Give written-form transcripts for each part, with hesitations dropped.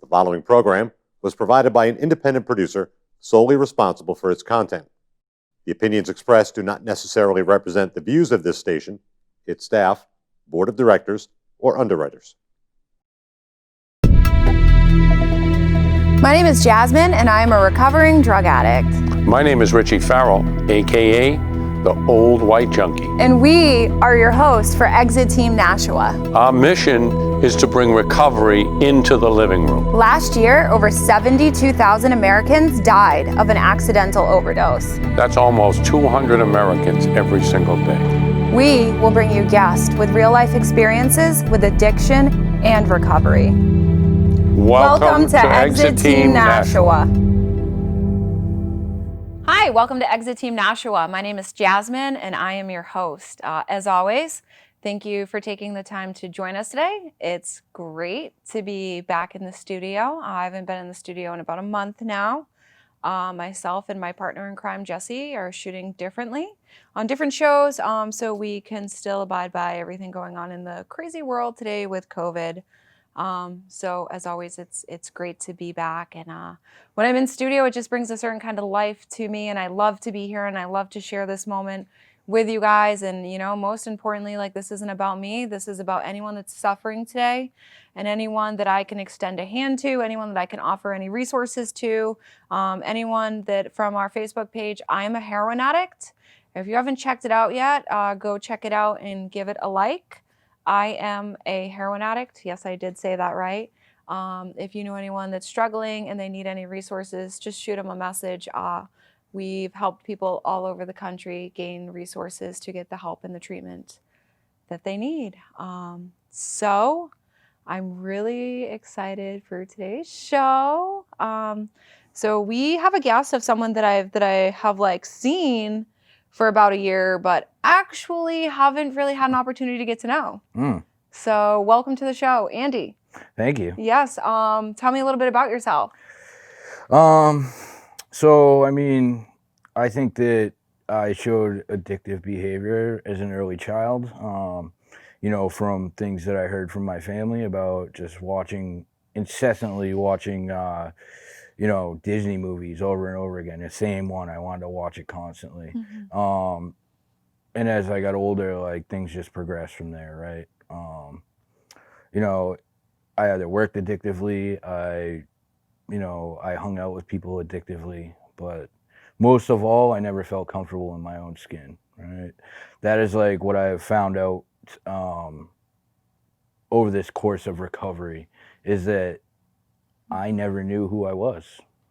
The following program was provided by an independent producer solely responsible for its content. The opinions expressed do not necessarily represent the views of this station, its staff, board of directors, or underwriters. My name is Jasmine, and I am a recovering drug addict. My name is Richie Farrell, aka the Old White Junkie. And we are your hosts for Exit Team Nashua. Our mission is to bring recovery into the living room. Last year, over 72,000 Americans died of an accidental overdose. That's almost 200 Americans every single day. We will bring you guests with real-life experiences with addiction and recovery. Welcome to Exit Team Nashua. Hi, welcome to Exit Team Nashua. My name is Jasmine, and I am your host. As always, thank you for taking the time to join us today. It's great to be back in the studio. I haven't been in the studio in about a month now. Myself and my partner in crime, Jesse, are shooting differently on different shows, so we can still abide by everything going on in the crazy world today with COVID. So as always, it's great to be back. And when I'm in studio, it just brings a certain kind of life to me. And I love to be here and I love to share this moment with you guys. And, you know, most importantly, like, this isn't about me. This is about anyone that's suffering today and anyone that I can extend a hand to, anyone that I can offer any resources to, anyone that from our Facebook page. I am a heroin addict. If you haven't checked it out yet, go check it out and give it a like. I am a heroin addict. Yes, I did say that right. If you know anyone that's struggling and they need any resources, just shoot them a message. We've helped people all over the country gain resources to get the help and the treatment that they need. So I'm really excited for today's show. So we have a guest of someone that I have like seen for about a year, but actually haven't really had an opportunity to get to know. So welcome to the show, Andy. Thank you. Yes. Tell me a little bit about yourself. So, I mean, I think that I showed addictive behavior as an early child, you know, from things that I heard from my family about just incessantly watching, you know, Disney movies over and over again. The same one, I wanted to watch it constantly. Mm-hmm. And as I got older, like, things just progressed from there, right? You know, I either worked addictively, I hung out with people addictively, but most of all, I never felt comfortable in my own skin, right? That is like what I have found out over this course of recovery, is that I never knew who I was,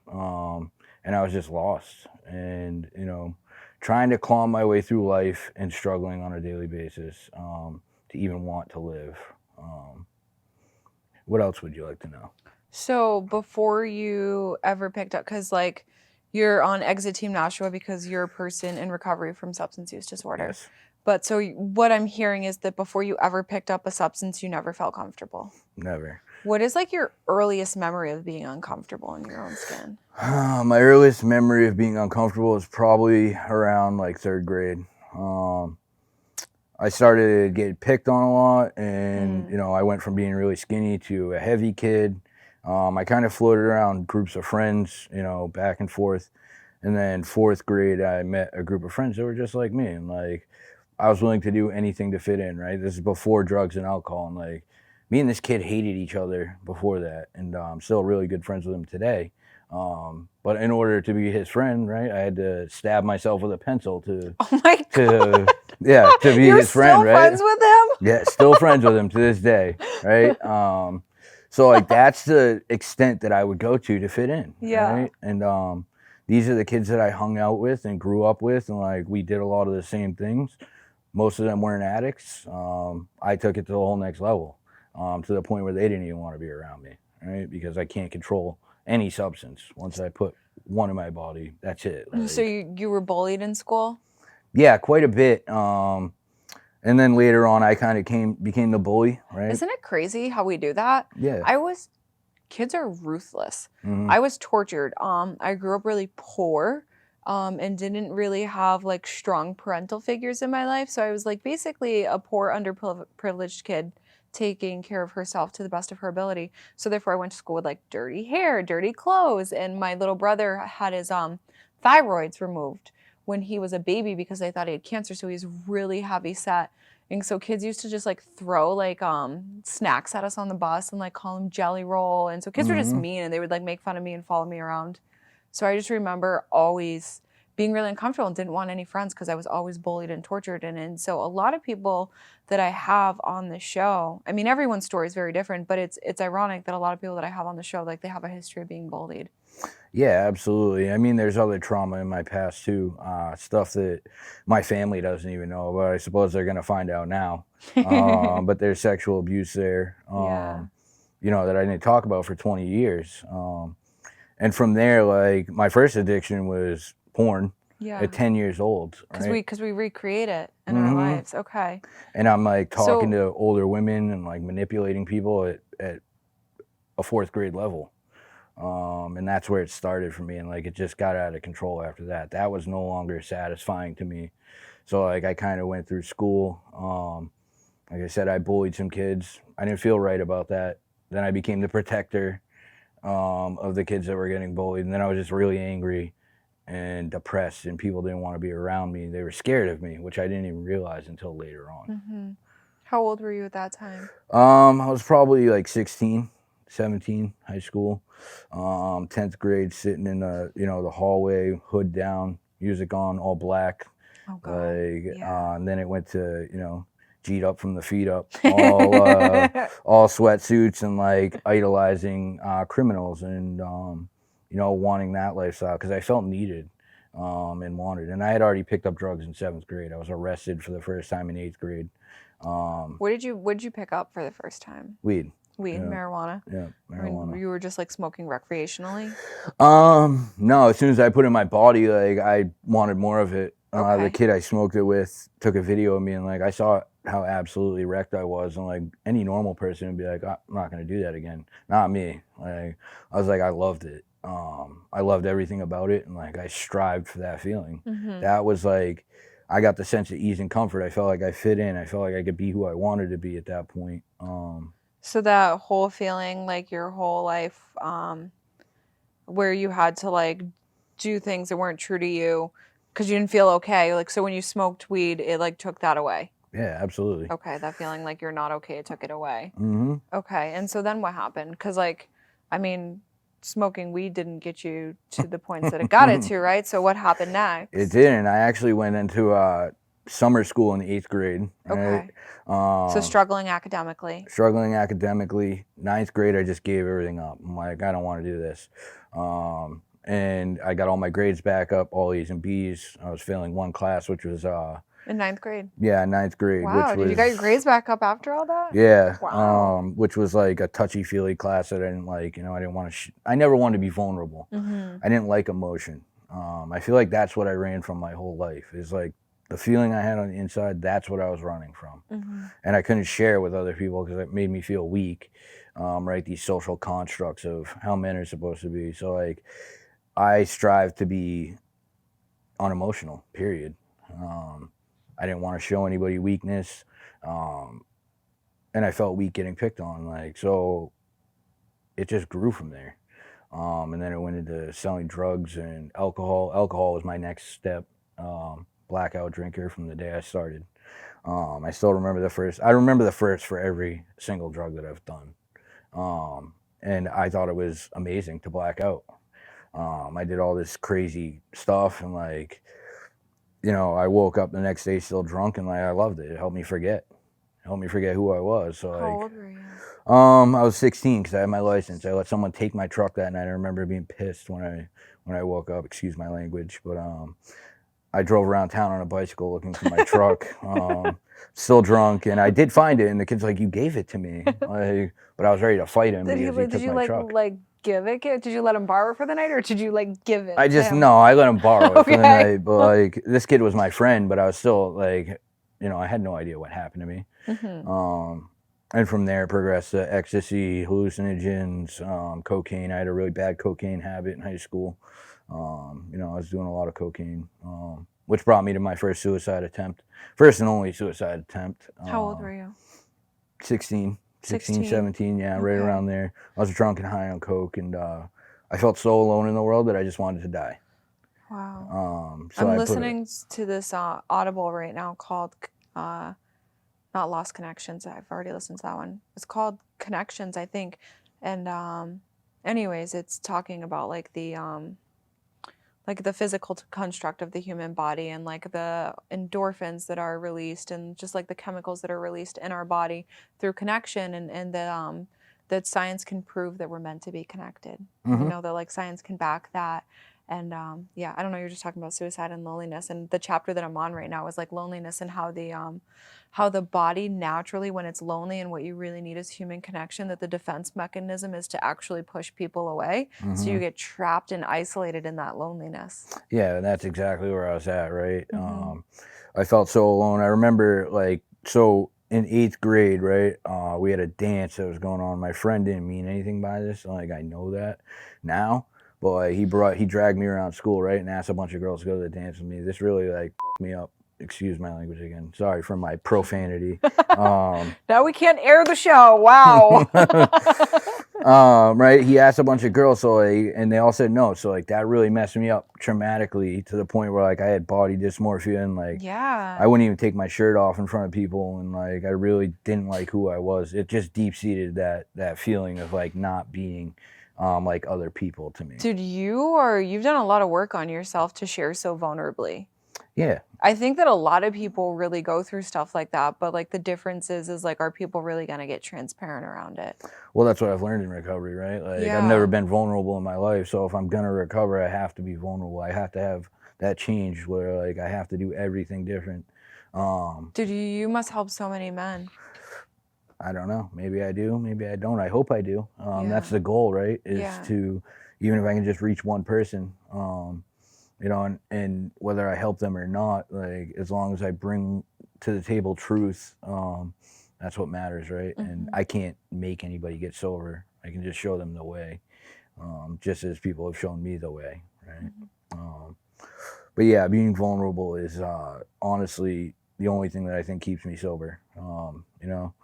and I was just lost, and, you know, trying to claw my way through life and struggling on a daily basis to even want to live. What else would you like to know? So before you ever picked up, because like you're on Exit Team Nashua because you're a person in recovery from substance use disorder. Yes. But so what I'm hearing is that before you ever picked up a substance, you never felt comfortable. Never. What is like your earliest memory of being uncomfortable in your own skin? My earliest memory of being uncomfortable is probably around like third grade. I started getting picked on a lot, and you know, I went from being really skinny to a heavy kid. I kind of floated around groups of friends, you know, back and forth. And then fourth grade, I met a group of friends that were just like me, and like, I was willing to do anything to fit in, right? This is before drugs and alcohol, and like, me and this kid hated each other before that, and I'm still really good friends with him today. But in order to be his friend, right, I had to stab myself with a pencil to, oh my God. to be his friend, right? You're still friends with him? Yeah, still friends with him to this day, right? So like, that's the extent that I would go to fit in, yeah. Right? And these are the kids that I hung out with and grew up with, and like, we did a lot of the same things. Most of them weren't addicts. I took it to the whole next level, to the point where they didn't even want to be around me, right? Because I can't control any substance. Once I put one in my body, that's it. Like, so you were bullied in school? Yeah, quite a bit. And then later on, I kind of became the bully, right? Isn't it crazy how we do that? Yeah. Kids are ruthless. Mm-hmm. I was tortured. I grew up really poor. And didn't really have like strong parental figures in my life. So I was like basically a poor underprivileged kid taking care of herself to the best of her ability. So therefore I went to school with like dirty hair, dirty clothes, and my little brother had his thyroids removed when he was a baby because they thought he had cancer, so he was really heavy set. And so kids used to just like throw like snacks at us on the bus and like call them jelly roll. And so kids were just mean, and they would like make fun of me and follow me around. So I just remember always being really uncomfortable and didn't want any friends because I was always bullied and tortured. And so a lot of people that I have on the show, I mean, everyone's story is very different, but it's ironic that a lot of people that I have on the show, like they have a history of being bullied. Yeah, absolutely. I mean, there's other trauma in my past too, stuff that my family doesn't even know, but I suppose they're going to find out now. But there's sexual abuse there, Yeah. you know, that I didn't talk about for 20 years. And from there, like, my first addiction was porn Yeah. at 10 years old. Because Right? we recreate it in our lives. Okay. And I'm like talking So- to older women and like manipulating people at a 4th grade level. And that's where it started for me. And like, it just got out of control after that. That was no longer satisfying to me. So like, I kind of went through school. Like I said, I bullied some kids. I didn't feel right about that. Then I became the protector of the kids that were getting bullied. And then I was just really angry and depressed, and people didn't want to be around me. They were scared of me, which I didn't even realize until later on. How old were you at that time? I was probably like 16, 17, high school. 10th grade, sitting in the, you know, the hallway, hood down, music on, all black. Oh God. Like, Yeah. and then it went to, you know, G'd up from the feet up, all sweatsuits, and like idolizing criminals, and you know, wanting that lifestyle because I felt needed and wanted. And I had already picked up drugs in 7th grade. I was arrested for the first time in 8th grade. What did you pick up for the first time? Weed. Weed, Yeah. marijuana. Yeah, I mean, marijuana. you were just like smoking recreationally. No, as soon as I put it in my body, like I wanted more of it. Okay. The kid I smoked it with took a video of me, and like I saw how absolutely wrecked I was, and like any normal person would be like, I'm not gonna do that again. Not me. Like I was like, I loved it. I loved everything about it, and like I strived for that feeling. That was like, I got the sense of ease and comfort. I felt like I fit in. I felt like I could be who I wanted to be at that point. So that whole feeling, like your whole life, where you had to like do things that weren't true to you because you didn't feel okay. Like, so when you smoked weed, it like took that away. Yeah, absolutely. Okay, that feeling like you're not okay, it took it away. Mm-hmm. Okay, and so then what happened? Because like, I mean, smoking weed didn't get you to the points that it got it to, right? So what happened next? It didn't. I actually went into summer school in 8th grade. Right? Okay. So struggling academically. Struggling academically. 9th grade, I just gave everything up. I'm like, I don't want to do this. And I got all my grades back up, all A's and B's. I was failing one class, which was In 9th grade. Yeah, 9th grade. Wow, which did you get your grades back up after all that? Yeah. Wow. Which was like a touchy-feely class that I didn't like. You know, I didn't want to. I never wanted to be vulnerable. I didn't like emotion. I feel like that's what I ran from my whole life. Is like the feeling I had on the inside. That's what I was running from, and I couldn't share with other people because it made me feel weak. Right, these social constructs of how men are supposed to be. So like, I strive to be unemotional. Period. I didn't want to show anybody weakness, and I felt weak getting picked on. Like, so it just grew from there. And then it went into selling drugs and alcohol. Alcohol was my next step. Blackout Drinker from the day I started. I still remember the first. I remember the first for every single drug that I've done. And I thought it was amazing to black out. I did all this crazy stuff, and like, you know, I woke up the next day still drunk, and like I loved it. It helped me forget. It helped me forget who I was. So How old were you? I was 16 because I had my license. I let someone take my truck that night. I remember being pissed when I woke up. Excuse my language, but I drove around town on a bicycle looking for my truck, still drunk, and I did find it. And the kid's like, "You gave it to me," like, but I was ready to fight him because he took my truck. Like give it? Did you let him borrow it for the night, or did you like give it? I just to him? no, I let him borrow it for the Okay. night. But like, this kid was my friend, but I was still like, you know, I had no idea what happened to me. And from there, it progressed to ecstasy, hallucinogens, cocaine. I had a really bad cocaine habit in high school. You know, I was doing a lot of cocaine, which brought me to my first suicide attempt. First and only suicide attempt. How old were you? 16. 16, 16. 17, yeah, right Okay. around there. I was drunk and high on coke, and I felt so alone in the world that I just wanted to die. Wow. So I'm I listening to this Audible right now called not Lost Connections. I've already listened to that one. It's called Connections, I think. And anyways, it's talking about like the physical construct of the human body and like the endorphins that are released and just like the chemicals that are released in our body through connection and that science can prove that we're meant to be connected. You know, that like science can back that. And yeah, I don't know, you're just talking about suicide and loneliness, and the chapter that I'm on right now is like loneliness and how the body naturally, when it's lonely and what you really need is human connection, that the defense mechanism is to actually push people away. So you get trapped and isolated in that loneliness. Yeah, that's exactly where I was at, right? I felt so alone. I remember so in 8th grade, right, we had a dance that was going on. My friend didn't mean anything by this, like I know that now, but like, he dragged me around school, right, and asked a bunch of girls to go to the dance with me. This really like me up. Excuse my language again. Sorry for my profanity. Now we can't air the show. Wow. Right. He asked a bunch of girls, so and they all said no. So like that really messed me up traumatically to the point where like I had body dysmorphia and like Yeah. I wouldn't even take my shirt off in front of people, and like I really didn't like who I was. It just deep seated that feeling of like not being like other people to me. Dude, you've done a lot of work on yourself to share so vulnerably. Yeah. I think that a lot of people really go through stuff like that, but like the difference is like, are people really going to get transparent around it? Well, that's what I've learned in recovery, right? Like Yeah. I've never been vulnerable in my life, so if I'm gonna recover, I have to be vulnerable. I have to have that change where like I have to do everything different. Dude, you must help so many men. I don't know. Maybe I do. Maybe I don't. I hope I do. Yeah. That's the goal, right? Is Yeah. to, even if I can just reach one person, you know, and whether I help them or not, like as long as I bring to the table truth, that's what matters, right? And I can't make anybody get sober. I can just show them the way, just as people have shown me the way, right? But yeah, being vulnerable is honestly the only thing that I think keeps me sober. You know,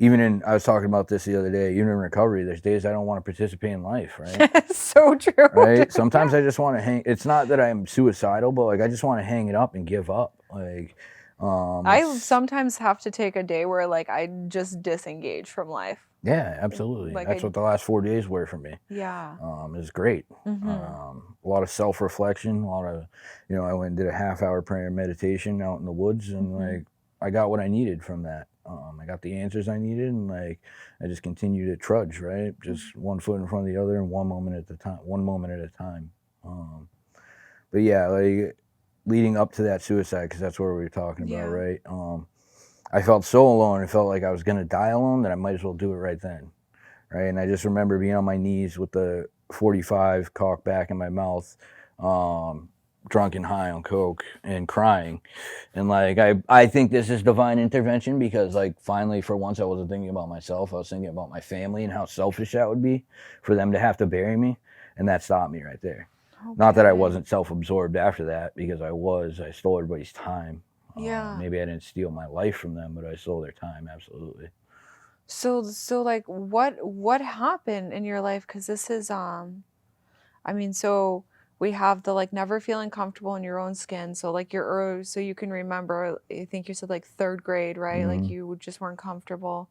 I was talking about this the other day, even in recovery, there's days I don't want to participate in life, right? So true. Right? Sometimes I just want to hang. It's not that I'm suicidal, but like I just want to hang it up and give up. Like, I sometimes have to take a day where like I just disengage from life. Yeah, absolutely. Like That's what the last 4 days were for me. Yeah. It was great. A lot of self-reflection, a lot of, you know, I went and did a half-hour prayer and meditation out in the woods, and like I got what I needed from that. I got the answers I needed, and like I just continued to trudge, right? Just one foot in front of the other, and one moment at a time. But yeah, like leading up to that suicide, because that's what we were talking about, right? I felt so alone. I felt like I was gonna die alone that I might as well do it right then, right? And I just remember being on my knees with the 45 cocked back in my mouth, drunk and high on coke, and crying. And like I think this is divine intervention, because like finally for once I wasn't thinking about myself. I was thinking about my family and how selfish that would be for them to have to bury me, and that stopped me right there. Okay. Not that I wasn't self-absorbed after that, because I stole everybody's time. Yeah. Maybe I didn't steal my life from them, but I stole their time, absolutely. So like what happened in your life? Because this is I mean, so we have the like never feeling comfortable in your own skin. So like so you can remember, I think you said like 3rd grade, right? Like you just weren't comfortable.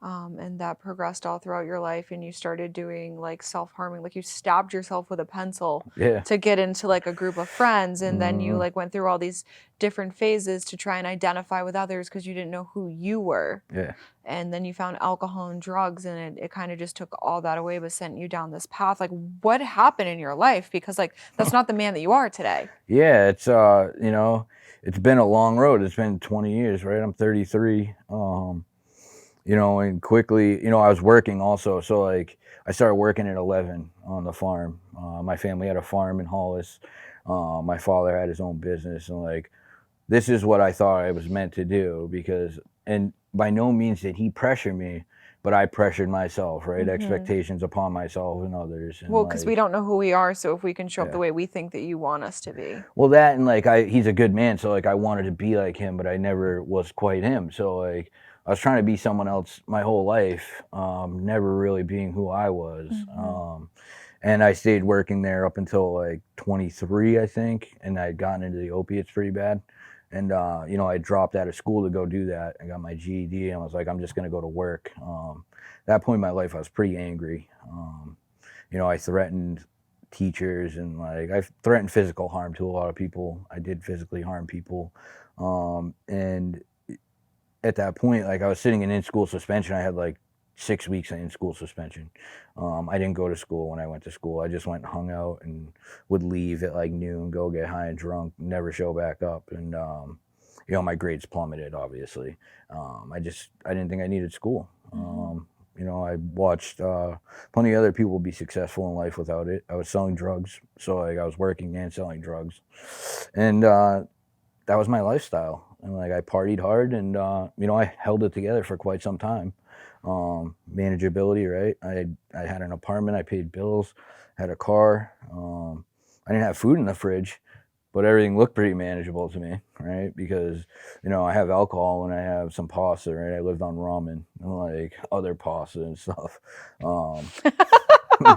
And that progressed all throughout your life, and you started doing like self-harming, like you stabbed yourself with a pencil to get into like a group of friends, and then you like went through all these different phases to try and identify with others because you didn't know who you were. And then you found alcohol and drugs, and it kind of just took all that away but sent you down this path. Like what happened in your life? Because like that's not the man that you are today. Yeah, it's you know, it's been a long road. It's been 20 years, right? I'm 33. You know, and quickly, you know, I was working also. So like I started working at 11 on the farm. My family had a farm in Hollis. My father had his own business, and like this is what I thought I was meant to do, because, and by no means did he pressure me, but I pressured myself, right? Expectations upon myself and others. And well, because we don't know who we are, so if we can show up the way we think that you want us to be. Well, that, and like he's a good man, so like I wanted to be like him, but I never was quite him. So like I was trying to be someone else my whole life, never really being who I was. And I stayed working there up until like 23, I think, and I'd gotten into the opiates pretty bad. And, you know, I dropped out of school to go do that. I got my GED, and I was like, I'm just going to go to work. At that point in my life, I was pretty angry. You know, I threatened teachers, and like I threatened physical harm to a lot of people. I did physically harm people. And at that point, like I was sitting in school suspension. I had like 6 weeks in school suspension. I didn't go to school when I went to school. I just went and hung out and would leave at like noon, go get high and drunk, never show back up. And, you know, my grades plummeted, obviously. I didn't think I needed school. You know, I watched plenty of other people be successful in life without it. I was selling drugs. So like I was working and selling drugs. And that was my lifestyle. And like I partied hard, and, you know, I held it together for quite some time. Manageability, right? I had an apartment, I paid bills, had a car. I didn't have food in the fridge, but everything looked pretty manageable to me, right? Because, you know, I have alcohol and I have some pasta, right? I lived on ramen and like other pasta and stuff. You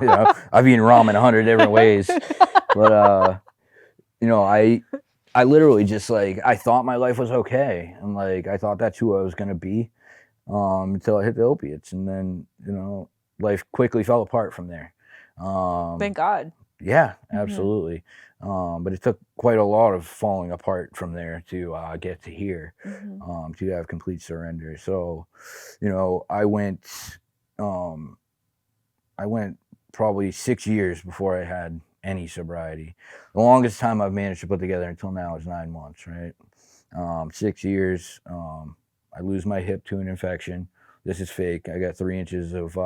know, I've eaten ramen 100 different ways, but, you know, I literally just like, I thought my life was okay. And like, I thought that's who I was going to be. Until I hit the opiates, and then, you know, life quickly fell apart from there. Thank God. Yeah, absolutely. But it took quite a lot of falling apart from there to get to here, to have complete surrender. So, you know, I went probably 6 years before I had any sobriety. The longest time I've managed to put together until now is 9 months, right? 6 years. I lose my hip to an infection. This is fake. I got 3 inches of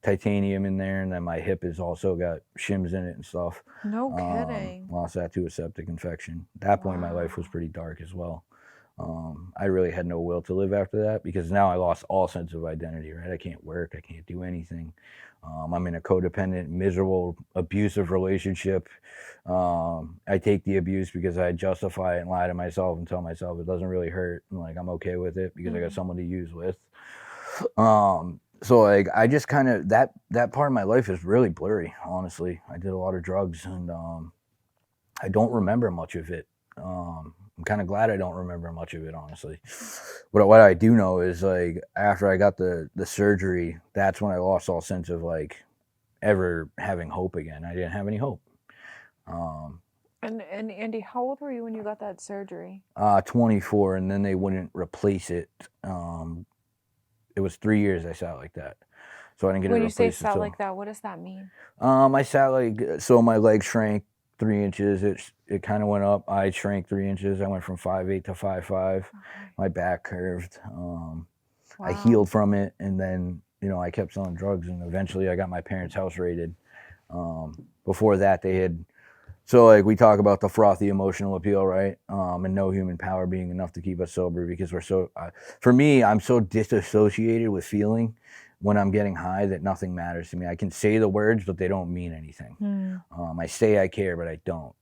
titanium in there, and then my hip has also got shims in it and stuff. No kidding. Lost that to a septic infection. At that point, my life was pretty dark as well. I really had no will to live after that, because now I lost all sense of identity, right? I can't work. I can't do anything. I'm in a codependent, miserable, abusive relationship. I take the abuse because I justify it and lie to myself and tell myself it doesn't really hurt, and like I'm okay with it because I got someone to use with. So like I just kind of that part of my life is really blurry, honestly. I did a lot of drugs, and I don't remember much of it. I'm kind of glad I don't remember much of it, honestly. But what I do know is like after I got the surgery, that's when I lost all sense of like ever having hope again. I didn't have any hope. And Andy, how old were you when you got that surgery? 24, and then they wouldn't replace it. It was 3 years I sat like that. So I didn't get When it you replaced. say sat like that, what does that mean? I sat like, so my legs shrank 3 inches. It kind of went up. I shrank 3 inches. I went from 5'8" to 5'5". My back curved. I healed from it, and then, you know, I kept selling drugs, and eventually I got my parents' house raided. Before that, they had, so like we talk about the frothy emotional appeal, right? And no human power being enough to keep us sober, because we're so, for me, I'm so disassociated with feeling when I'm getting high that nothing matters to me. I can say the words, but they don't mean anything. I say I care, but I don't.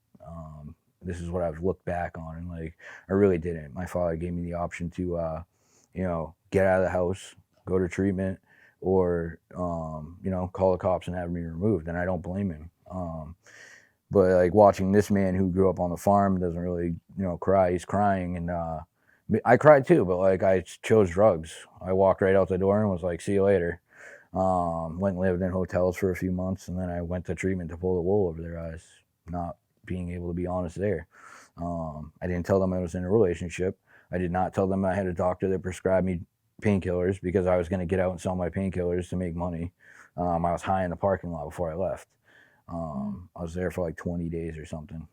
This is what I've looked back on, and like, I really didn't. My father gave me the option to, you know, get out of the house, go to treatment, or, you know, call the cops and have me removed. And I don't blame him. But like watching this man who grew up on the farm, doesn't really, you know, cry. He's crying, and I cried too, but like I chose drugs. I walked right out the door and was like, see you later. Went and lived in hotels for a few months, and then I went to treatment to pull the wool over their eyes, not being able to be honest there. I didn't tell them I was in a relationship. I did not tell them I had a doctor that prescribed me painkillers, because I was going to get out and sell my painkillers to make money. I was high in the parking lot before I left. I was there for like 20 days or something.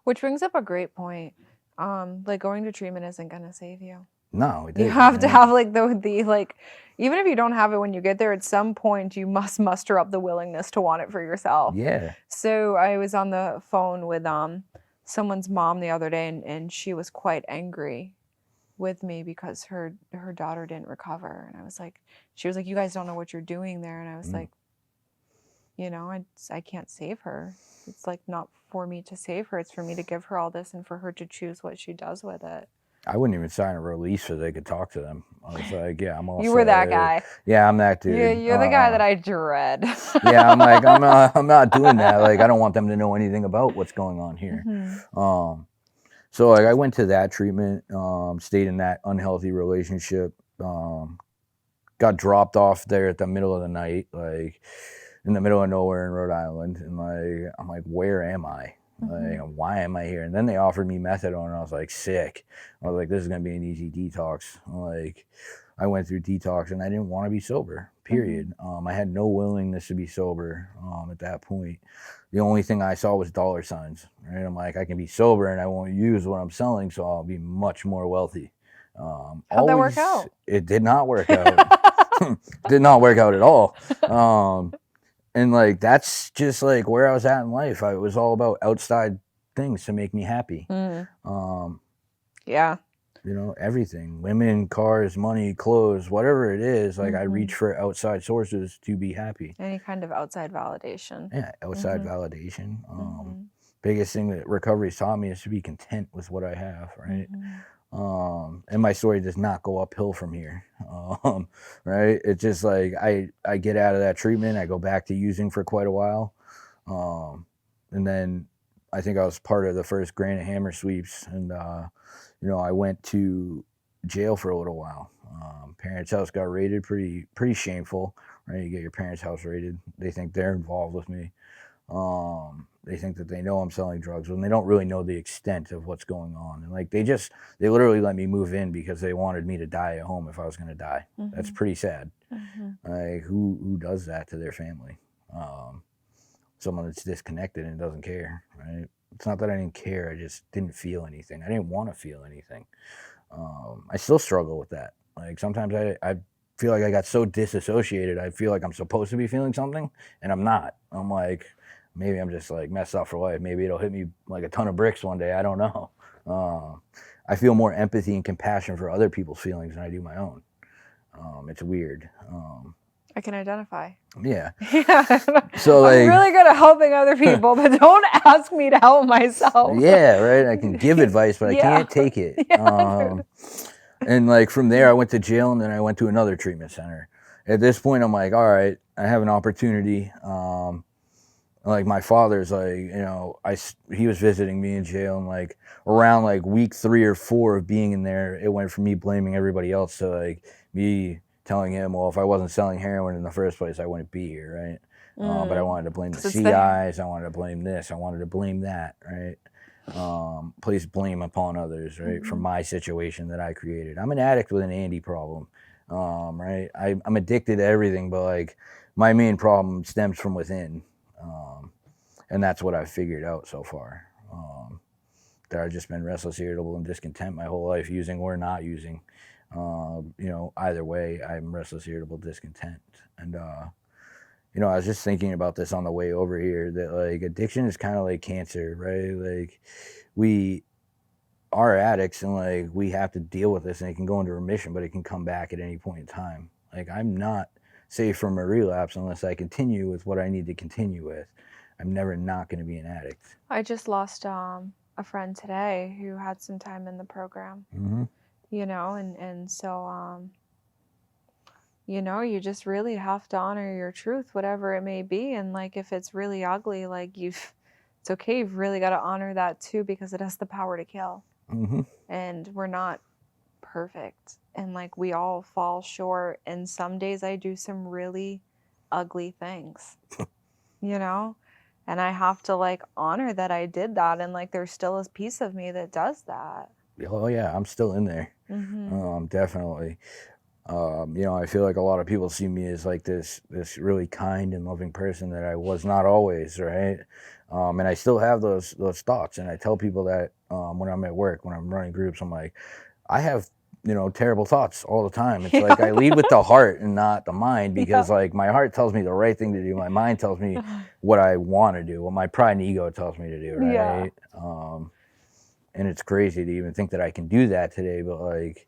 Which brings up a great point. Like going to treatment isn't going to save you. No, it You didn't, have to right? have like the like, even if you don't have it when you get there, at some point you must muster up the willingness to want it for yourself. Yeah. So I was on the phone with someone's mom the other day, and she was quite angry with me because her daughter didn't recover. And I was like, she was like, you guys don't know what you're doing there. And I was like, you know, I can't save her. It's like not for me to save her. It's for me to give her all this and for her to choose what she does with it. I wouldn't even sign a release so they could talk to them. I was like, yeah, I'm all You were that set. guy. Yeah, I'm that dude. You're the guy that I dread. Yeah, I'm like, I'm not doing that. Like, I don't want them to know anything about what's going on here. Mhm. So like I went to that treatment, stayed in that unhealthy relationship, got dropped off there at the middle of the night, like in the middle of nowhere in Rhode Island. And like, I'm like, where am I? Like, why am I here? And then they offered me methadone and I was like, sick. I was like, this is going to be an easy detox. Like, I went through detox and I didn't want to be sober, period. I had no willingness to be sober at that point. The only thing I saw was dollar signs, right? I'm like, I can be sober and I won't use what I'm selling, so I'll be much more wealthy. How'd that work out? It did not work out. Did not work out at all. And like, that's just like where I was at in life. It was all about outside things to make me happy. Yeah. You know, everything, women, cars, money, clothes, whatever it is, like I reach for outside sources to be happy. Any kind of outside validation. Yeah, outside validation. Biggest thing that recovery's taught me is to be content with what I have, right? And my story does not go uphill from here, right? It's just like I get out of that treatment, I go back to using for quite a while, and then I think I was part of the first Granite Hammer sweeps, and you know, I went to jail for a little while. Parents' house got raided, pretty shameful, right? You get your parents' house raided, they think they're involved with me. They think that they know I'm selling drugs when they don't really know the extent of what's going on. And like, they literally let me move in because they wanted me to die at home if I was going to die. That's pretty sad. Like, who does that to their family? Someone that's disconnected and doesn't care, right? It's not that I didn't care, I just didn't feel anything. I didn't want to feel anything. I still struggle with that. Like, sometimes I feel like I got so disassociated, I feel like I'm supposed to be feeling something and I'm not. I'm like, maybe I'm just like messed up for life. Maybe it'll hit me like a ton of bricks one day. I don't know. I feel more empathy and compassion for other people's feelings than I do my own. It's weird. I can identify. Yeah. Yeah. So like, I'm really good at helping other people, but don't ask me to help myself. Yeah, right. I can give advice, but I can't take it. And like from there, I went to jail, and then I went to another treatment center. At this point, I'm like, all right, I have an opportunity. Like my father's like, you know, he was visiting me in jail, and like around like week 3 or 4 of being in there, it went from me blaming everybody else to like me telling him, well, if I wasn't selling heroin in the first place, I wouldn't be here, right? But I wanted to blame the CIs, I wanted to blame this, I wanted to blame that, right? Place blame upon others, right? For my situation that I created. I'm an addict with an Andy problem, right? I'm addicted to everything, but like my main problem stems from within. And that's what I've figured out so far. That I've just been restless, irritable, and discontent my whole life, using or not using. You know, either way, I'm restless, irritable, discontent. And, you know, I was just thinking about this on the way over here, that like addiction is kind of like cancer, right? Like we are addicts and like we have to deal with this, and it can go into remission, but it can come back at any point in time. Like, I'm not safe from a relapse unless I continue with what I need to continue with. I'm never not going to be an addict. I just lost a friend today who had some time in the program. You know, and so, you know, you just really have to honor your truth, whatever it may be. And like, if it's really ugly, like it's okay. You've really got to honor that too, because it has the power to kill. And we're not perfect. And like, we all fall short. And some days I do some really ugly things, you know, and I have to like honor that I did that. And like, there's still a piece of me that does that. Oh yeah, I'm still in there. Definitely. You know, I feel like a lot of people see me as like this really kind and loving person that I was not always, right? And I still have those thoughts, and I tell people that when I'm at work, when I'm running groups, I'm like, I have, you know, terrible thoughts all the time. It's like I lead with the heart and not the mind, because like my heart tells me the right thing to do, my mind tells me what I want to do, what my pride and ego tells me to do, right? And it's crazy to even think that I can do that today, but like,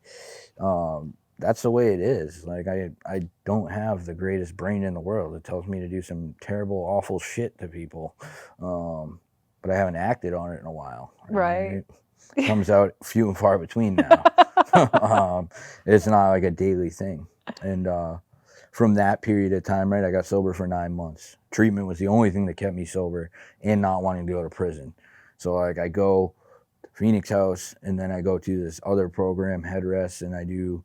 that's the way it is. Like, I don't have the greatest brain in the world. It tells me to do some terrible, awful shit to people. But I haven't acted on it in a while. Right. Comes out few and far between now. It's not like a daily thing. And from that period of time, right, I got sober for 9 months. Treatment was the only thing that kept me sober and not wanting to go to prison. So like I go to Phoenix House, and then I go to this other program, Headrest, and I do,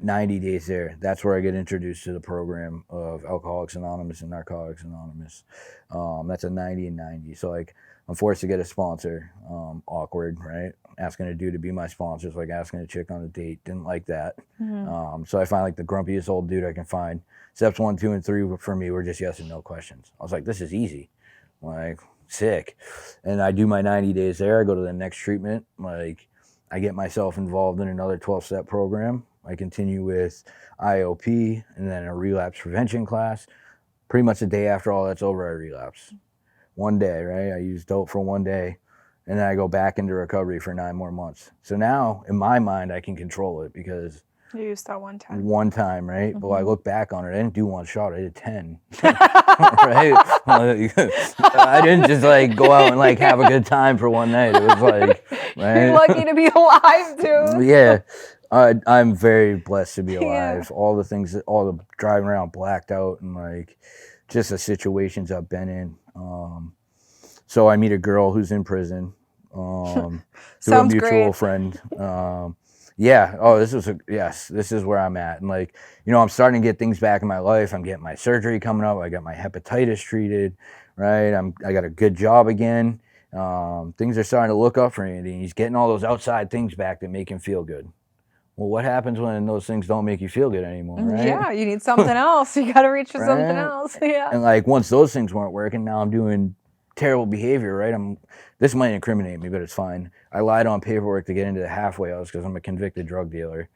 90 days there. That's where I get introduced to the program of Alcoholics Anonymous and Narcotics Anonymous. That's a 90 and 90. So like I'm forced to get a sponsor. Awkward, right? Asking a dude to be my sponsor is like asking a chick on a date. Didn't like that. So I find like the grumpiest old dude I can find. Steps 1, 2, and 3 for me were just yes and no questions. I was like, this is easy. Like, sick. And I do my 90 days there. I go to the next treatment. Like, I get myself involved in another 12-step program. I continue with IOP and then a relapse prevention class. Pretty much the day after all that's over, I relapse. One day, right? I use dope for 1 day, and then I go back into recovery for 9 more months. So now, in my mind, I can control it because You used that one time. one time, right? But I look back on it, I didn't do one shot, I did 10. Right? I didn't just like go out and like have a good time for one night. It was like, right? You're lucky to be alive, dude. Yeah. I'm very blessed to be Yeah. alive. All the things, all the driving around blacked out and like just the situations I've been in. So I meet a girl who's in prison through a Sounds mutual great. friend. Yeah. Oh, this is where I'm at. And like, I'm starting to get things back in my life. I'm getting my surgery coming up. I got my hepatitis treated, right? I got a good job again. Things are starting to look up for Andy. And he's getting all those outside things back that make him feel good. Well, what happens when those things don't make you feel good anymore, right? Yeah, you need something else. You got to reach for something Right? else. Yeah. And like once those things weren't working, now I'm doing terrible behavior, right? This might incriminate me, but it's fine. I lied on paperwork to get into the halfway house because I'm a convicted drug dealer.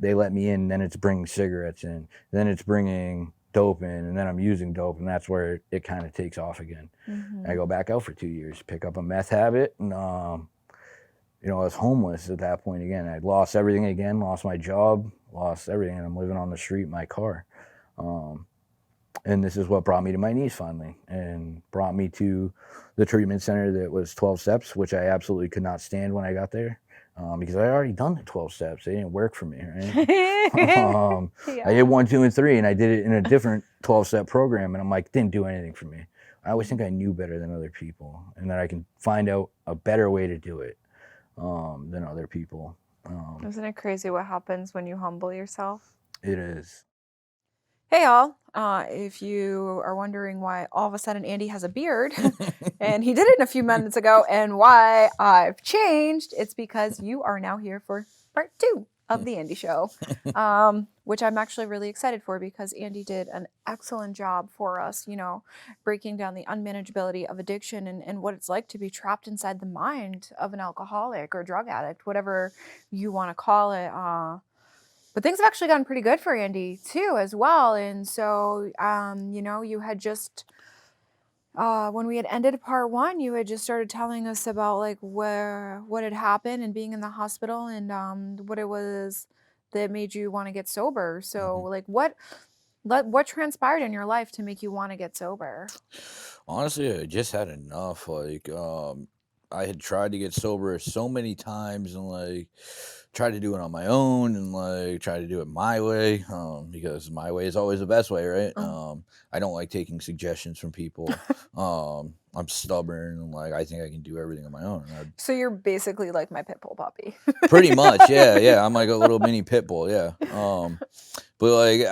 They let me in, then it's bringing cigarettes in, then it's bringing dope in, and then I'm using dope, and that's where it kind of takes off again. I go back out for 2 years, pick up a meth habit, and I was homeless at that point again. I'd lost everything again, lost my job, lost everything, and I'm living on the street in my car. And this is what brought me to my knees finally, and brought me to the treatment center that was 12 steps, which I absolutely could not stand when I got there because I had already done the 12 steps. They didn't work for me, right? I did 1, 2, and 3, and I did it in a different 12-step program, and I'm like, didn't do anything for me. I always think I knew better than other people, and that I can find out a better way to do it than other people. Isn't it crazy what happens when you humble yourself? It is. Hey, y'all. If you are wondering why all of a sudden Andy has a beard, and he did it a few minutes ago, and why I've changed, it's because you are now here for part 2 of the Andy Show, which I'm actually really excited for because Andy did an excellent job for us, breaking down the unmanageability of addiction and what it's like to be trapped inside the mind of an alcoholic or drug addict, whatever you want to call it. But things have actually gotten pretty good for Andy too, as well. And so, you had just, when we had ended part 1, you had just started telling us about like what had happened and being in the hospital and what it was that made you want to get sober. So like what transpired in your life to make you want to get sober? Honestly, I just had enough. Like, I had tried to get sober so many times and like tried to do it on my own and like try to do it my way because my way is always the best way, right? I don't like taking suggestions from people. I'm stubborn and like I think I can do everything on my own. So you're basically like my pit bull puppy. Pretty much, yeah. I'm like a little mini pit bull, yeah. But like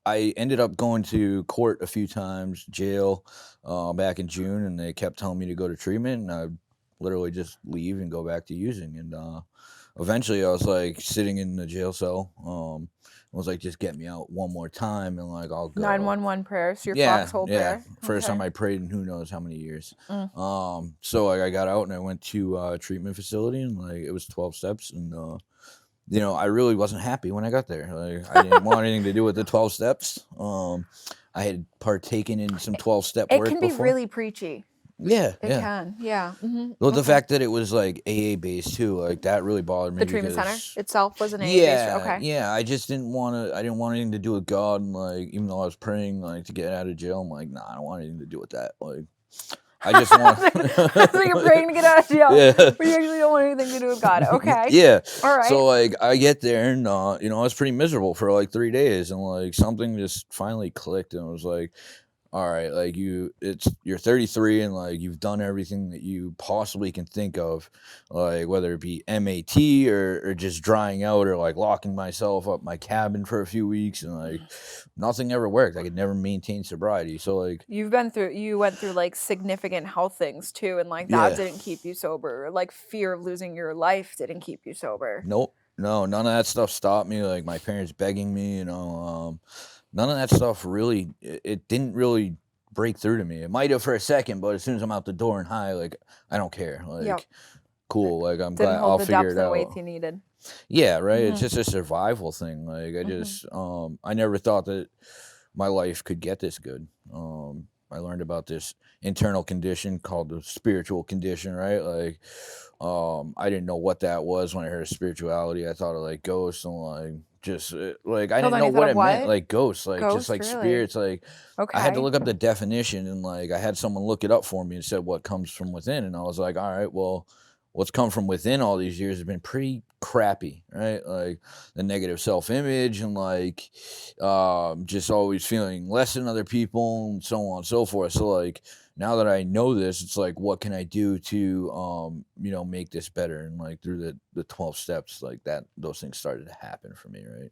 I ended up going to court a few times, jail, back in June, and they kept telling me to go to treatment, and I literally just leave and go back to using. And eventually, I was like sitting in the jail cell. I was like, just get me out one more time, and like I'll go. 911 prayers, your Yeah, foxhole yeah. prayer. First Okay. time I prayed in who knows how many years. So like I got out and I went to a treatment facility, and like it was 12 steps, and I really wasn't happy when I got there. Like, I didn't want anything to do with the 12 steps. I had partaken in some 12-step It work can be before. really preachy. Yeah, It can, yeah. Well, the fact that it was like AA based too, like that really bothered me. The treatment center because- itself was an AA Yeah, based. Okay. yeah. I just didn't want to. I didn't want anything to do with God, and like even though I was praying like to get out of jail, I'm like, nah, I don't want anything to do with that. Like, I just want. So you're praying to get out of jail, Yeah. but you actually don't want anything to do with God. Okay. Yeah. All right. So like I get there and you know, I was pretty miserable for like 3 days, and like something just finally clicked, and it was like, all right, like you're 33 and like you've done everything that you possibly can think of, like whether it be MAT or just drying out or like locking myself up my cabin for a few weeks, and like nothing ever worked. I could never maintain sobriety. So like you went through like significant health things too, and like that didn't keep you sober. Like fear of losing your life didn't keep you sober. Nope. No, none of that stuff stopped me. Like my parents begging me, you know, none of that stuff really, it didn't really break through to me. It might have for a second, but as soon as I'm out the door and high, like I don't care. Like cool. Like I'm glad I'll figure it out. Weight you needed. Yeah, right. It's just a survival thing. Like I just, I never thought that my life could get this good. I learned about this internal condition called the spiritual condition, right? Like, I didn't know what that was when I heard spirituality. I thought of like ghosts and like just like I didn't know what it meant. Like ghosts, like just like spirits. Like I had to look up the definition, and like I had someone look it up for me and said what comes from within, and I was like, all right, well, what's come from within all these years has been pretty crappy, right? Like the negative self-image and like just always feeling less than other people and so on and so forth. So like now that I know this, it's like, what can I do to you know, make this better? And like through the 12 steps, like that, those things started to happen for me, right?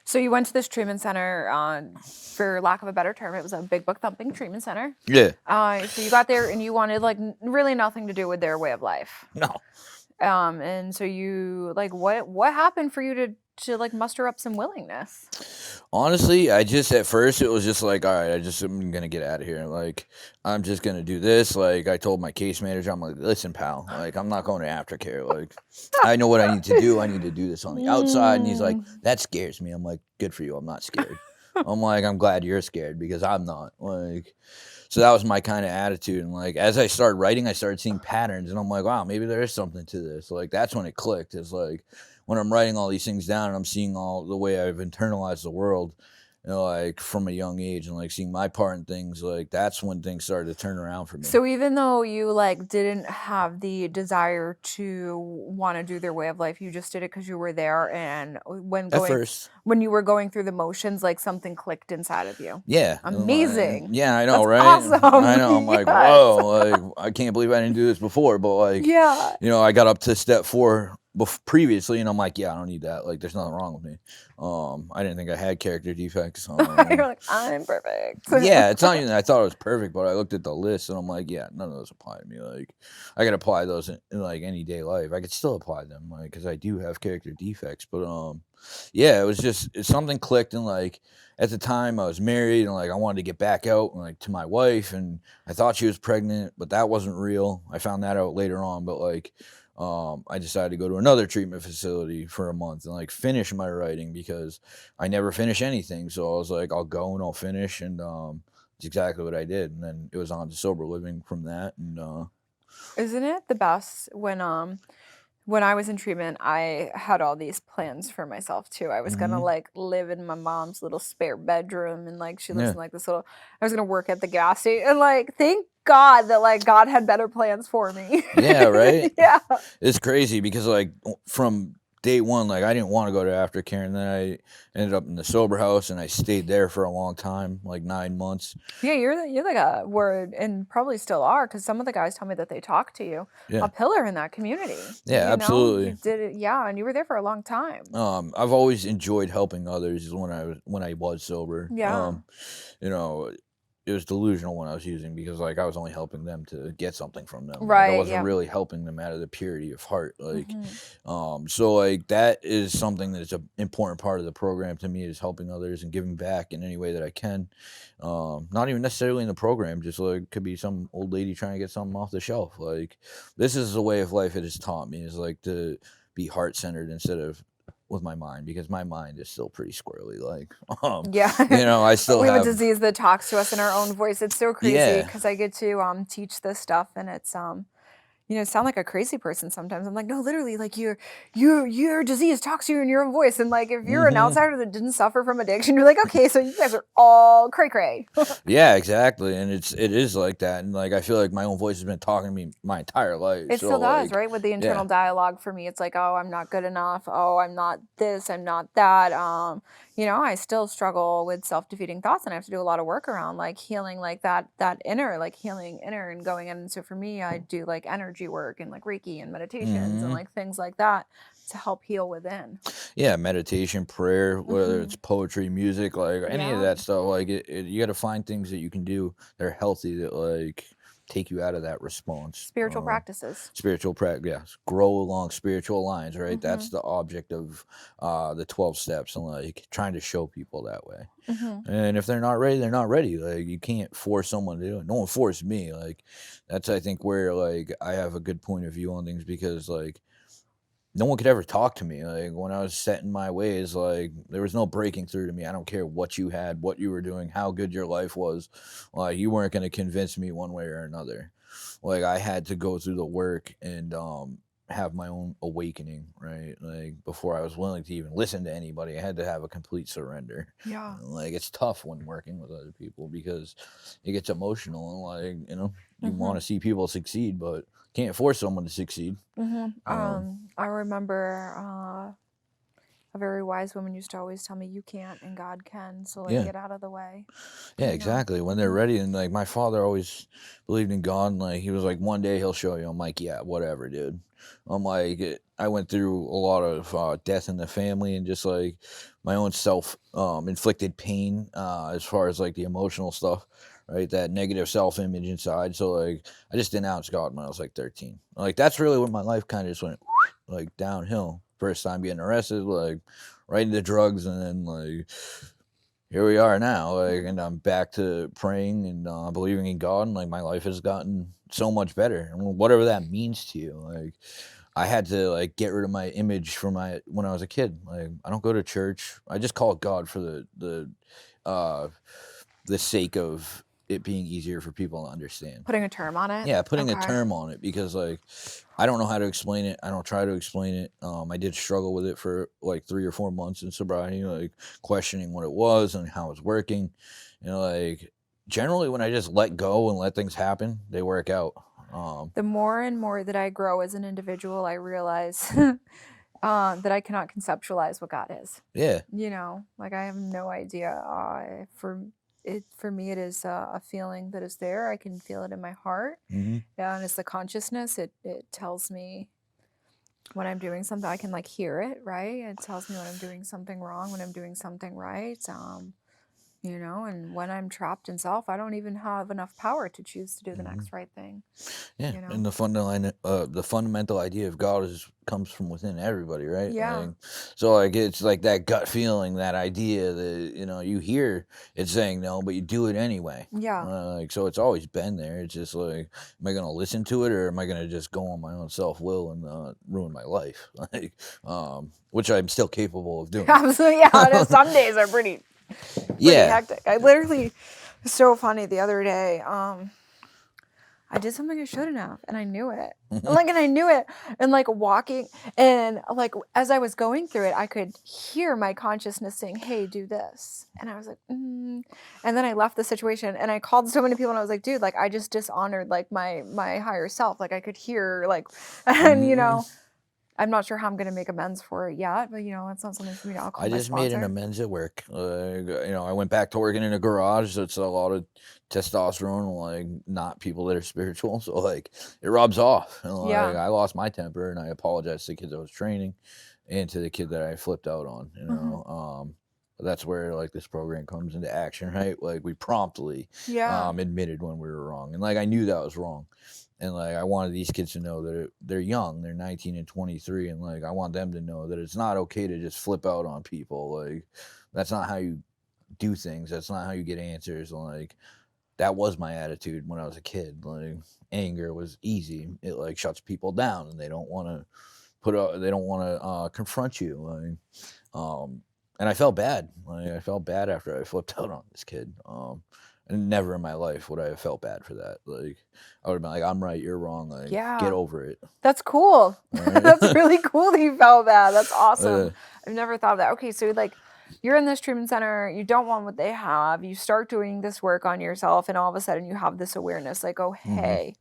So you went to this treatment center, for lack of a better term, it was a big book thumping treatment center. Yeah. So you got there and you wanted like really nothing to do with their way of life. No. And so you like, what happened for you to like muster up some willingness? Honestly, I just at first it was just like, all right, I'm gonna get out of here. Like I'm just gonna do this. Like I told my case manager, I'm like, listen, pal, like I'm not going to aftercare. Like I know what I need to do. I need to do this on the outside. And he's like, that scares me. I'm like, good for you. I'm not scared. I'm like, I'm glad you're scared because I'm not. Like, so that was my kind of attitude. And like as I started writing, I started seeing patterns, and I'm like, wow, maybe there is something to this. Like that's when it clicked. It's like when I'm writing all these things down and I'm seeing all the way I've internalized the world, you know, like from a young age, and like seeing my part in things, like that's when things started to turn around for me. So even though you like didn't have the desire to want to do their way of life, you just did it because you were there, and when you were going through the motions, like something clicked inside of you. Yeah. Amazing. Yeah, I know, That's right? awesome. I know. I'm like, whoa, like I can't believe I didn't do this before, but like, yeah, you know, I got up to step 4 previously, and I'm like, yeah, I don't need that. Like, there's nothing wrong with me. I didn't think I had character defects. You're like, I'm perfect. Yeah, it's not even that I thought it was perfect, but I looked at the list and I'm like, yeah, none of those apply to me. Like, I could apply those in like any day life. I could still apply them, like, because I do have character defects. But yeah, it's something clicked, and like at the time I was married, and like I wanted to get back out and like to my wife, and I thought she was pregnant, but that wasn't real. I found that out later on, but like. I decided to go to another treatment facility for a month and like finish my writing because I never finish anything. So I was like, I'll go and I'll finish, and it's exactly what I did. And then it was on to sober living from that. And isn't it the best when I was in treatment, I had all these plans for myself too. I was gonna like live in my mom's little spare bedroom, and like she lives in like this little. I was gonna work at the gas station, and like thank God that like God had better plans for me. Yeah, right. Yeah, it's crazy because like from day one, like I didn't want to go to aftercare, and then I ended up in the sober house, and I stayed there for a long time, like 9 months. Yeah, you're like a word, and probably still are, because some of the guys tell me that they talk to you. Yeah. A pillar in that community. Yeah, absolutely. You did it, yeah, and you were there for a long time. I've always enjoyed helping others when I was sober. Yeah. You know, it was delusional when I was using because like I was only helping them to get something from them. Right. Like, I wasn't really helping them out of the purity of heart. Like, so like that is something that's an important part of the program to me, is helping others and giving back in any way that I can. Not even necessarily in the program, just like could be some old lady trying to get something off the shelf. Like this is the way of life it has taught me, is like to be heart-centered instead of with my mind, because my mind is still pretty squirrely. Like, yeah, you know, I still we have have a disease that talks to us in our own voice. It's so crazy because I get to teach this stuff, and it's sound like a crazy person sometimes. I'm like, no, literally, like your disease talks to you in your own voice. And like, if you're an outsider that didn't suffer from addiction, you're like, okay, so you guys are all cray cray. Yeah, exactly. And it is like that. And like, I feel like my own voice has been talking to me my entire life. It So still does, like, right? With the internal yeah. dialogue for me, it's like, oh, I'm not good enough. Oh, I'm not this. I'm not that. I still struggle with self-defeating thoughts, and I have to do a lot of work around like healing, like that inner, like healing inner and going in. And so for me, I do like energy work and like Reiki and meditations and like things like that to help heal within. Yeah, meditation, prayer, whether Mhm. it's poetry, music, like any of Yeah. that stuff, like you got to find things that you can do that are healthy that like take you out of that response. Spiritual practices. Spiritual practice, yes, grow along spiritual lines, right? That's Mhm. the object of the 12 steps, and like trying to show people that way. Mhm. And if they're not ready, they're not ready. Like you can't force someone to do it. No one forced me. Like that's I think where like I have a good point of view on things, because like no one could ever talk to me. Like when I was set in my ways, like there was no breaking through to me. I don't care what you had, what you were doing, how good your life was. Like you weren't going to convince me one way or another. Like I had to go through the work and have my own awakening, right? Like before I was willing to even listen to anybody, I had to have a complete surrender. Yeah. Like it's tough when working with other people because it gets emotional and like, you want to see people succeed, but can't force someone to succeed. I remember a very wise woman used to always tell me, you can't and God can, so like Yeah. get out of the way. Yeah, exactly. When they're ready, and like my father always believed in God, and like he was like, one day he'll show you. I'm like, yeah, whatever, dude. I'm like, I went through a lot of death in the family and just like my own self inflicted pain as far as like the emotional stuff, right? That negative self image inside. So like I just denounced God when I was like 13. Like that's really when my life kind of just went like downhill. First time getting arrested, like right into drugs, and then like here we are now, like, and I'm back to praying and believing in God, and like my life has gotten so much better, and whatever that means to you. Like, I had to like get rid of my image from when I was a kid. Like, I don't go to church. I just call it God for the sake of it being easier for people to understand. Putting a term on it? Yeah, putting a Okay. term on it, because like I don't know how to explain it. I don't try to explain it. I did struggle with it for like 3 or 4 months in sobriety, like questioning what it was and how it's working. Like generally when I just let go and let things happen, they work out. The more and more that I grow as an individual, I realize that I cannot conceptualize what God is. Yeah. Like I have no idea. For me, it is a feeling that is there. I can feel it in my heart. Mm-hmm. And it's the consciousness. It tells me when I'm doing something. I can like hear it, right? It tells me when I'm doing something wrong, when I'm doing something right. And when I'm trapped in self, I don't even have enough power to choose to do the next right thing. Yeah, and the fundamental idea of God comes from within everybody, right? Yeah. Like, so like it's like that gut feeling, that idea that you hear it saying no, but you do it anyway. Yeah. Like so, it's always been there. It's just like, am I gonna listen to it, or am I gonna just go on my own self will and ruin my life? Like, which I'm still capable of doing. Absolutely, yeah. Some days are pretty hectic. I literally, it's so funny. The other day, I did something I shouldn't have, and I knew it. And like walking, and like as I was going through it, I could hear my consciousness saying, "Hey, do this," and I was like, And then I left the situation, and I called so many people, and I was like, "Dude, like I just dishonored like my higher self." Like I could hear like, and I'm not sure how I'm going to make amends for it yet, but it's not something for me to call I my just made an sponsor. amends at work. I went back to working in a garage. So it's a lot of testosterone, like not people that are spiritual. So like it rubs off. And, like, Yeah. I lost my temper, and I apologized to the kids I was training and to the kid that I flipped out on. That's where like this program comes into action, right? Like we promptly admitted when we were wrong, and like I knew that was wrong. And like I wanted these kids to know that they're young, they're 19 and 23, and like I want them to know that it's not okay to just flip out on people. Like that's not how you do things. That's not how you get answers. Like that was my attitude when I was a kid. Like anger was easy. It like shuts people down, and they don't want to confront you. Like and I felt bad. Like I felt bad after I flipped out on this kid. And never in my life would I have felt bad for that. Like, I would have been like, I'm right, you're wrong. Like, get over it. That's cool. Right? That's really cool that you felt bad. That's awesome. Yeah. I've never thought of that. Okay, so like you're in this treatment center, you don't want what they have, you start doing this work on yourself, and all of a sudden you have this awareness, like, oh hey,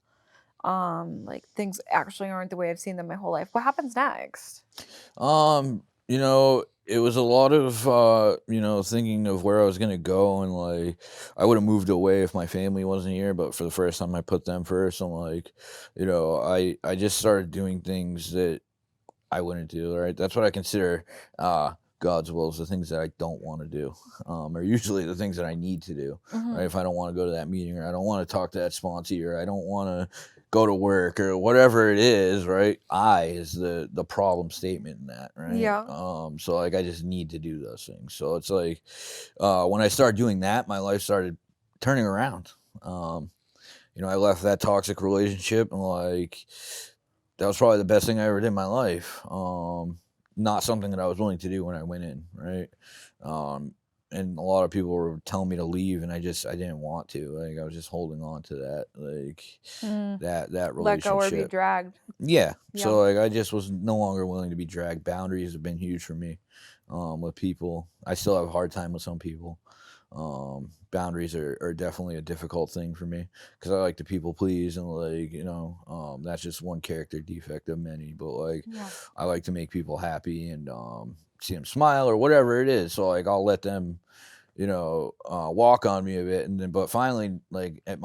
like things actually aren't the way I've seen them my whole life. What happens next? You know, it was a lot of you know, thinking of where I was gonna go, and like I would have moved away if my family wasn't here, but for the first time I put them first. I'm like, you know, I just started doing things that I wouldn't do, right? That's what I consider God's will, is the things that I don't want to do, are usually the things that I need to do. Right? If I don't want to go to that meeting, or I don't want to talk to that sponsee, or I don't want to go to work, or whatever it is, right? I is the problem statement in that, right? Yeah. So like I just need to do those things. So it's like when I started doing that, my life started turning around. You know, I left that toxic relationship, and like that was probably the best thing I ever did in my life. Not something that I was willing to do when I went in, right? And a lot of people were telling me to leave, and I didn't want to. Like, I was just holding on to that, like that relationship. Let go or be dragged. Yeah. So like I just was no longer willing to be dragged. Boundaries have been huge for me with people. I still have a hard time with some people. Boundaries are definitely a difficult thing for me, because I like to people please, and like, you know, that's just one character defect of many, but like I like to make people happy and see them smile or whatever it is. So like I'll let them, you know, walk on me a bit, and then but finally, like at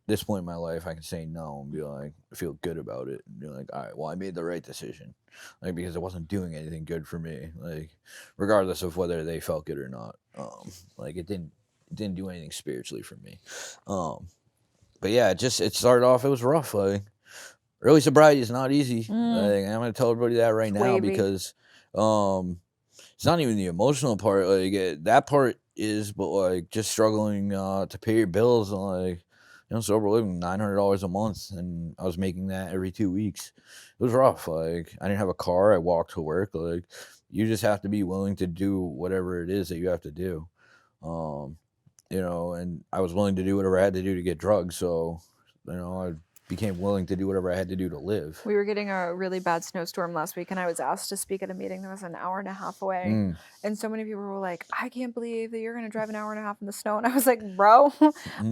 this point in my life, I can say no and be like, I feel good about it, and be like, all right, well, I made the right decision, like, because it wasn't doing anything good for me, like regardless of whether they felt good or not. Like it didn't do anything spiritually for me. But yeah, it started off, it was rough. Like early sobriety is not easy. Like, I'm gonna tell everybody that right now, because it's not even the emotional part. Like that part is, but like just struggling to pay your bills, and like, you know, sober living $900 a month, and I was making that every 2 weeks. It was rough. Like I didn't have a car. I walked to work. Like you just have to be willing to do whatever it is that you have to do. You know, and I was willing to do whatever I had to do to get drugs. So, you know, I became willing to do whatever I had to do to live. We were getting a really bad snowstorm last week, and I was asked to speak at a meeting that was an hour and a half away. And so many people were like, I can't believe that you're going to drive an hour and a half in the snow. And I was like, bro,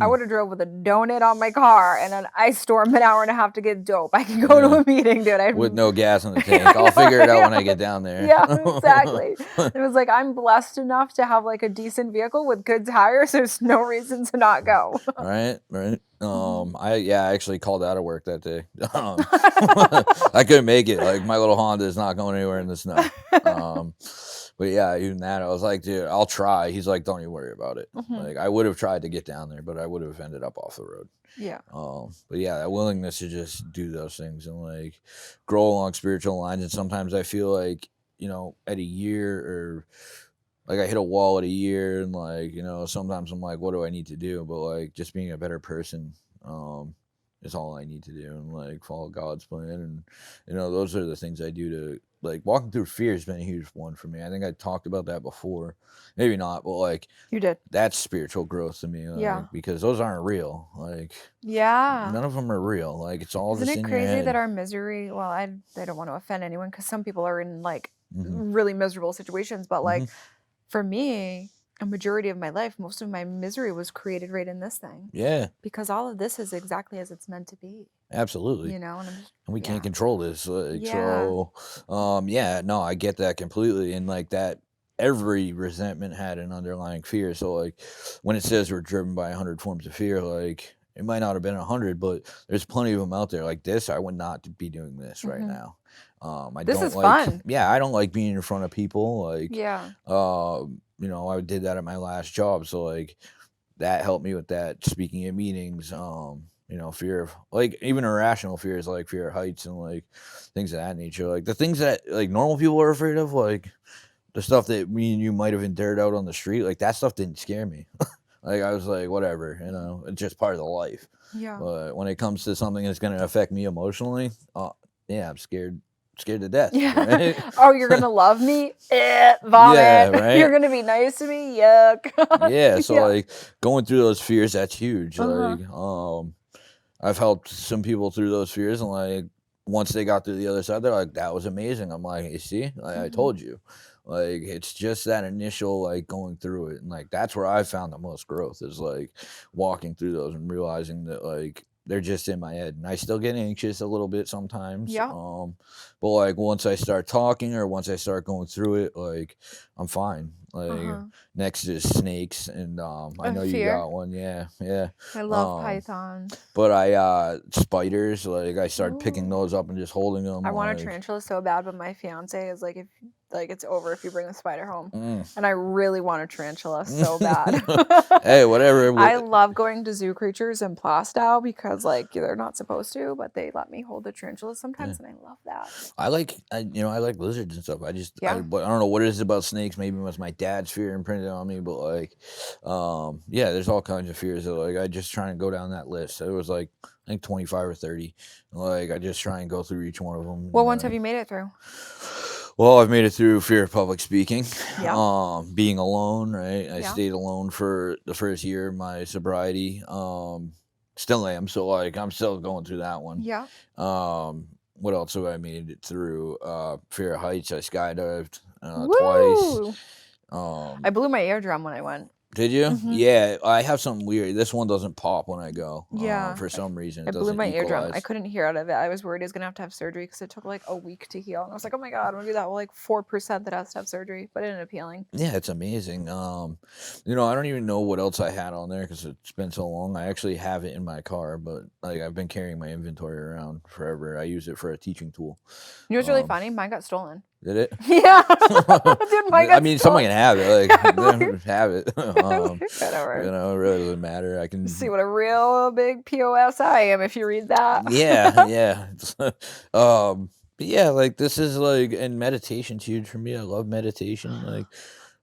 I would have drove with a donut on my car and an ice storm an hour and a half to get dope. I can go to a meeting, dude. With no gas in the tank. I'll figure it out when I get down there. Yeah, exactly. It was like, I'm blessed enough to have like a decent vehicle with good tires. There's no reason to not go. Right. I actually called out of work that day. I couldn't make it. Like my little Honda is not going anywhere in the snow. But yeah, even that, I was like, dude, I'll try. He's like, don't even worry about it. Like I would have tried to get down there, but I would have ended up off the road. Yeah. But yeah, that willingness to just do those things and like grow along spiritual lines. And sometimes I feel like, you know, at a year, or like I hit a wall at a year, and like, you know, sometimes I'm like, what do I need to do? But like just being a better person is all I need to do, and like follow God's plan. And, you know, those are the things I do to, like, walking through fear has been a huge one for me. I think I talked about that before. Maybe not, but like you did. That's spiritual growth to me. Like, because those aren't real. Like none of them are real. Like it's all Isn't just it in crazy your head. that our misery, well, I don't want to offend anyone, because some people are in like really miserable situations, but like for me, a majority of my life, most of my misery was created right in this thing. Yeah. Because all of this is exactly as it's meant to be. Absolutely. You know, and we can't control this. Like, so, no, I get that completely. And like that, every resentment had an underlying fear. So like when it says we're driven by 100 forms of fear, like it might not have been 100, but there's plenty of them out there. Like this, I would not be doing this right now. This is like, fun. Yeah, I don't like being in front of people. Like, you know, I did that at my last job. So like that helped me with that, speaking at meetings, you know, fear of like even irrational fears, like fear of heights and like things of that nature. Like the things that like normal people are afraid of, like the stuff that me and you might have endured out on the street, like that stuff didn't scare me. Like I was like, whatever, you know, it's just part of the life. Yeah. But when it comes to something that's going to affect me emotionally, yeah, I'm scared scared to death. Yeah. Right? Oh, you're gonna love me? Vomit. Yeah, right? You're gonna be nice to me? Yuck. Yeah, so Yeah. like going through those fears, that's huge. Uh-huh. Like, I've helped some people through those fears, and like once they got through the other side, they're like, "That was amazing." I'm like, "You see, I told you." Like it's just that initial like going through it, and like that's where I found the most growth is like walking through those and realizing that like they're just in my head, and I still get anxious a little bit sometimes. Yeah. But like once I start talking or once I start going through it, like I'm fine. Like next is snakes, and I know you fear. got one. Yeah, yeah. I love pythons. But spiders, like I started picking those up and just holding them. I want a like, tarantula so bad, but my fiance is like, if like it's over if you bring a spider home, and I really want a tarantula so bad. Hey, whatever. I love going to zoo creatures in Plastow because like they're not supposed to, but they let me hold the tarantulas sometimes, and I love that. I like lizards and stuff. I just, Yeah. I don't know what it is about snakes. Maybe it was my dad's fear imprinted on me, but like, yeah, there's all kinds of fears that like I just try and go down that list. It was like I think 25 or 30. Like I just try and go through each one of them. What ones have you made it through? Well, I've made it through fear of public speaking, being alone, right? I stayed alone for the first year of my sobriety. Still am, so like I'm still going through that one. Yeah. What else have I made it through? Fear of heights. I skydived Woo! twice. I blew my eardrum when I went. Did you? Yeah, I have something weird. This one doesn't pop when I go. Yeah. For some reason, I it blew doesn't my eardrum. equalize. I couldn't hear out of it. I was worried I was gonna have to have surgery because it took like a week to heal. And I was like, oh my god, I'm gonna do that. Well, like 4% that has to have surgery, but it ended up healing. Yeah, it's amazing. You know, I don't even know what else I had on there because it's been so long. I actually have it in my car, but like I've been carrying my inventory around forever. I use it for a teaching tool. You know what's really funny? Mine got stolen. Did it? Yeah. Dude, mine got I mean, someone can have it. Like, have it. Whatever. You know, it really doesn't matter. I can See what a real big POS I am if you read that. Yeah, yeah. But yeah, like this is like, and meditation's huge for me. I love meditation. Like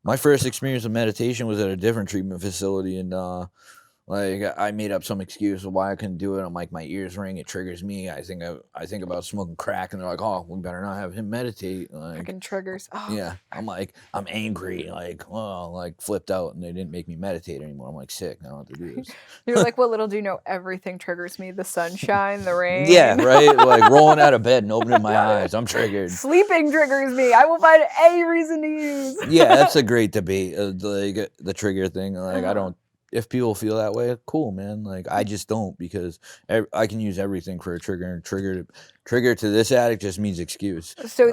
my first experience of meditation was at a different treatment facility, and like I made up some excuse of why I couldn't do it. I'm like, my ears ring, it triggers me. I think about smoking crack, and they're like, oh, we better not have him meditate. Like, Fucking triggers. Oh. yeah, I'm like, I'm angry, like, oh, like flipped out, and they didn't make me meditate anymore. I'm like, sick. I don't have to do this. You're like, what little do you know? Everything triggers me. The sunshine, the rain. Yeah, right. Like rolling out of bed and opening my eyes, I'm triggered. Sleeping triggers me. I will find any reason to use. Yeah, that's a great debate. Like the trigger thing. Like I don't. If people feel that way, cool, man. Like I just don't, because I can use everything for a trigger. And trigger to this addict just means excuse. So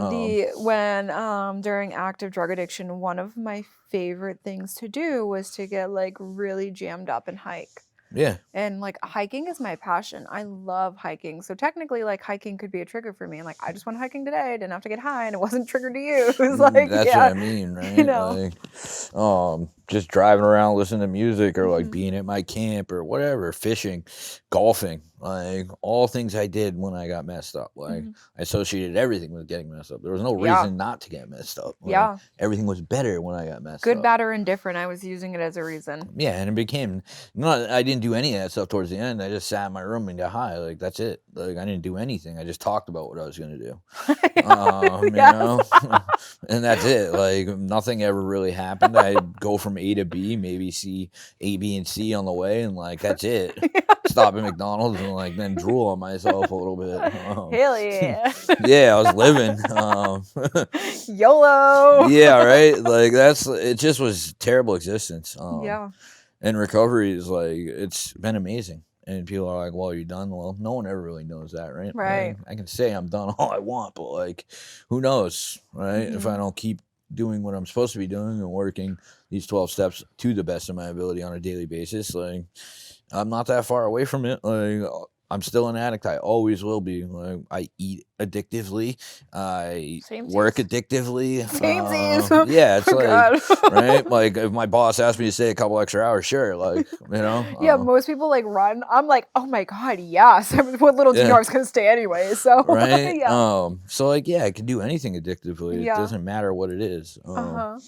during active drug addiction, one of my favorite things to do was to get like really jammed up and hike. Yeah. And like hiking is my passion. I love hiking. So technically like hiking could be a trigger for me. And like I just went hiking today. I didn't have to get high and it wasn't triggered to you. It was like, that's what I mean, right? You know. Like, just driving around listening to music, or like being at my camp or whatever, fishing, golfing, like all things I did when I got messed up. Like I associated everything with getting messed up. There was no reason not to get messed up. Like, everything was better when I got messed up. Good, bad, or indifferent. I was using it as a reason. Yeah, and it became I didn't do any of that stuff towards the end. I just sat in my room and got high. Like that's it. Like I didn't do anything. I just talked about what I was gonna do. You know, and that's it. Like nothing ever really happened. I'd go from A to B, maybe see A, B, and C on the way, and like that's it. Stop at McDonald's and like then drool on myself a little bit. Hell yeah. Yeah, I was living. YOLO. Yeah, right. Like it just was terrible existence. Yeah. And recovery is like, it's been amazing. And people are like, well, are you done? Well, no one ever really knows that, right? Right. I can say I'm done all I want, but like, who knows, right? If I don't keep doing what I'm supposed to be doing and working these 12 steps to the best of my ability on a daily basis, like, I'm not that far away from it. Like, I'm still an addict. I always will be. Like, I eat addictively. I work addictively. Yeah, it's like, right? Like, if my boss asked me to stay a couple extra hours, sure. Like, you know. Yeah, most people like run. I'm like, oh my god, yes. What little do you know I was gonna stay anyway? So right. Yeah. So like, yeah, I can do anything addictively. Yeah. It doesn't matter what it is. But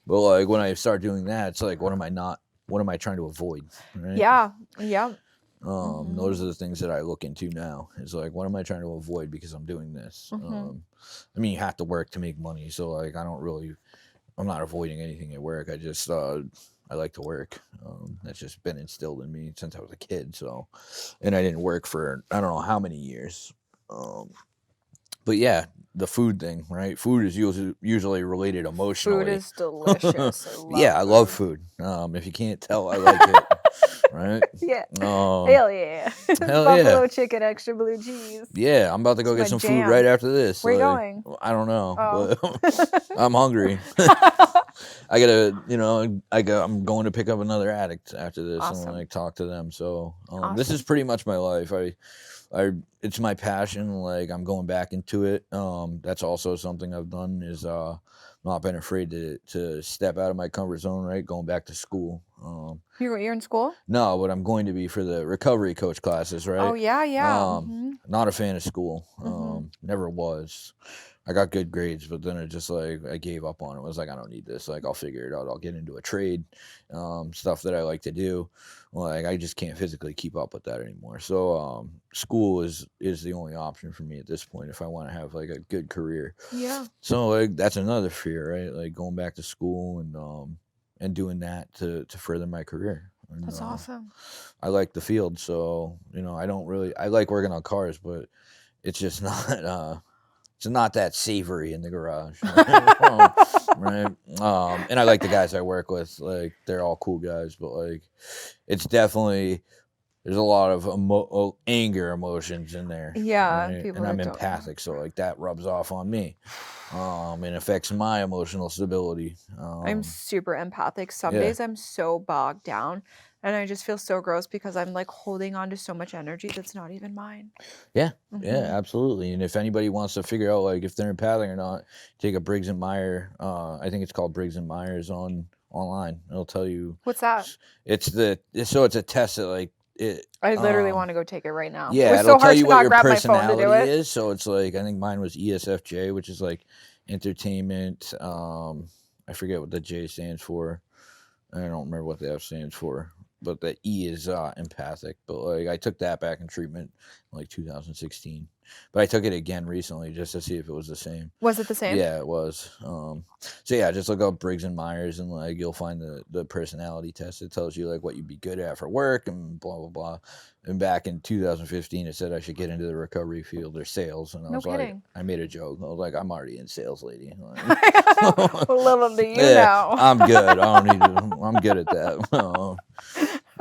like when I start doing that, it's like, what am I trying to avoid? Right? Yeah. Yeah. Those are the things that I look into now. It's like, what am I trying to avoid because I'm doing this? I mean, you have to work to make money, so like I'm not avoiding anything at work. I just I like to work. That's just been instilled in me since I was a kid. So, and I didn't work for I don't know how many years. But yeah, the food thing, right? Food is usually related emotionally. Food is delicious. I love food. If you can't tell, I like it. Right? Yeah. Hell yeah. Hell Buffalo yeah. chicken, extra blue cheese. Yeah, I'm about to go It's get my some jam. food right after this. Where you going? I don't know, Oh. but I'm hungry. I gotta, I'm going to pick up another addict after this Awesome. and like talk to them. So this Awesome. is pretty much my life. It's my passion. Like I'm going back into it. That's also something I've done is not been afraid to step out of my comfort zone. Right, going back to school. You're in school? No, but I'm going to be for the recovery coach classes. Right. Oh yeah. Not a fan of school. Never was. I got good grades, but then it just like I gave up on it. I was like, I don't need this. Like I'll figure it out. I'll get into a trade, stuff that I like to do. Like I just can't physically keep up with that anymore. So school is the only option for me at this point if I want to have like a good career. Yeah. So like that's another fear, right? Like going back to school and doing that to further my career. And, That's awesome. I like the field, so I like working on cars, but it's just not it's not that savory in the garage. Right? And I like the guys I work with, like they're all cool guys, but like it's definitely there's a lot of anger emotions in there. Yeah, right? people And I'm that don't- empathic, so like that rubs off on me. And affects my emotional stability. I'm super empathic. Some yeah. days I'm so bogged down and I just feel so gross because I'm like holding on to so much energy that's not even mine. Yeah, Mhm. yeah, absolutely. And if anybody wants to figure out like if they're empathic or not, take a Briggs and Myers. I think it's called Briggs and Myers online. It'll tell you. What's that? It's a test that like it. I literally want to go take it right now. Yeah, it was it'll so tell hard you to what not your grab my phone to do personality it. is. So it's like I think mine was ESFJ, which is like entertainment. I forget what the J stands for. I don't remember what the F stands for, but the E is empathic. But like I took that back in treatment in like 2016, but I took it again recently just to see if it was the same. Was it the same? Yeah, it was. So yeah, just look up Briggs and Myers and like you'll find the personality test. It tells you like what you'd be good at for work and blah blah blah. And back in 2015, it said I should get into the recovery field or sales, and I was like, I made a joke. I was like, I'm already in sales, lady. Like, Little do you yeah, know. I'm good. I don't need to. I'm good at that.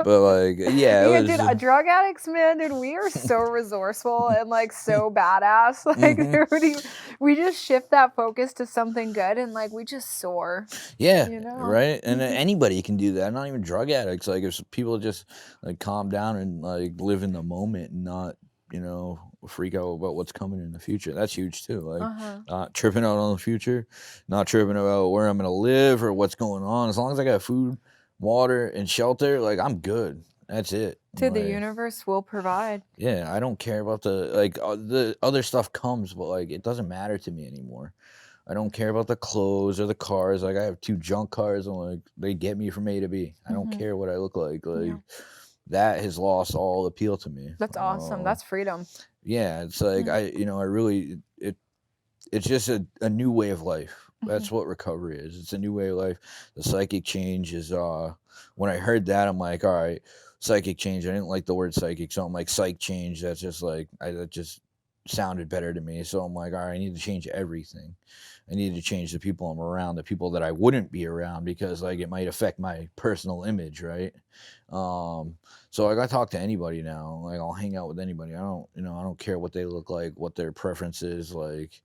But like, yeah, it was, dude, drug addicts, man, dude, we are so resourceful and like so badass. Like, dude, we just shift that focus to something good and like we just soar. yeah, you know? right. And anybody can do that. Not even drug addicts. Like if people just like calm down and like live in the moment and not, freak out about what's coming in the future. That's huge too. Like not tripping out on the future, not tripping about where I'm gonna live or what's going on. As long as I got food, water, and shelter, like I'm good. That's it. Dude, like, the universe will provide. Yeah, I don't care about the other stuff comes, but like it doesn't matter to me anymore. I don't care about the clothes or the cars. Like I have 2 junk cars and like they get me from A to B. I don't care what I look like. Like that has lost all appeal to me. That's awesome. That's freedom. Yeah, it's like I really it's just a new way of life. That's what recovery is. It's a new way of life. The psychic change is when I heard that I'm like, all right, psychic change. I didn't like the word psychic, so I'm like psych change. That's just like that just sounded better to me. So I'm like, all right, I need to change everything. I need to change the people I'm around, the people that I wouldn't be around because like it might affect my personal image, right? So like I talk to anybody now. Like I'll hang out with anybody. I don't care what they look like, what their preference is. Like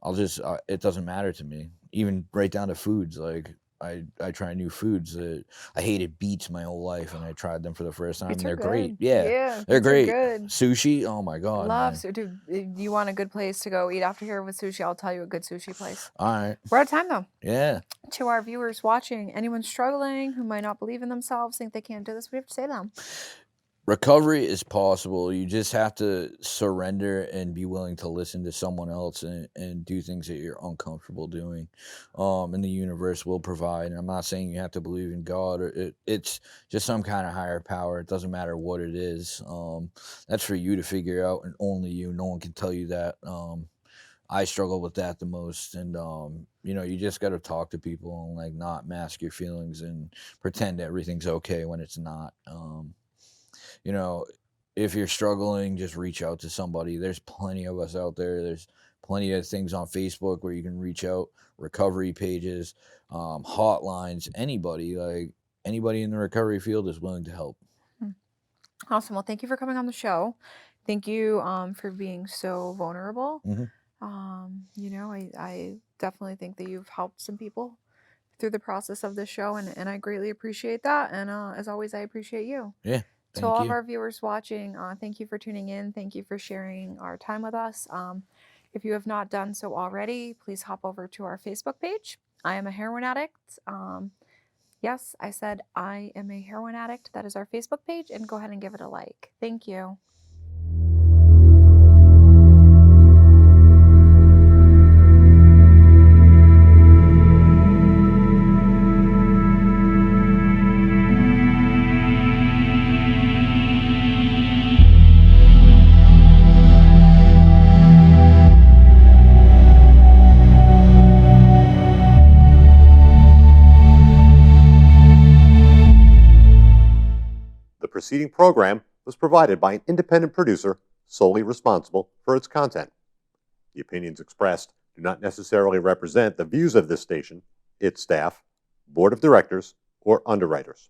I'll just it doesn't matter to me. Even right down to foods. Like I try new foods that I hated beets my whole life, and I tried them for the first time. Beets and they're are great. good. Yeah, they're great. Good. Sushi, oh my god. Love sushi. Dude, if you want a good place to go eat after here with sushi, I'll tell you a good sushi place. All right. We're out of time though. Yeah. To our viewers watching, anyone struggling who might not believe in themselves, think they can't do this, we have to say to them. Recovery is possible. You just have to surrender and be willing to listen to someone else and do things that you're uncomfortable doing. And the universe will provide. And I'm not saying you have to believe in God, or it's just some kind of higher power. It doesn't matter what it is. That's for you to figure out, and only you. No one can tell you that. I struggle with that the most. And, you just got to talk to people and like not mask your feelings and pretend everything's okay when it's not. You know, if you're struggling, just reach out to somebody. There's plenty of us out there. There's plenty of things on Facebook where you can reach out, recovery pages, hotlines, anybody in the recovery field is willing to help. Awesome. Well, thank you for coming on the show. Thank you for being so vulnerable. Mhm. I definitely think that you've helped some people through the process of this show, and I greatly appreciate that. And as always, I appreciate you. Yeah. To Thank all of you. our viewers watching, thank you for tuning in. Thank you for sharing our time with us. If you have not done so already, please hop over to our Facebook page. I am a heroin addict. Yes, I said I am a heroin addict. That is our Facebook page, and go ahead and give it a like. Thank you. The preceding program was provided by an independent producer solely responsible for its content. The opinions expressed do not necessarily represent the views of this station, its staff, board of directors, or underwriters.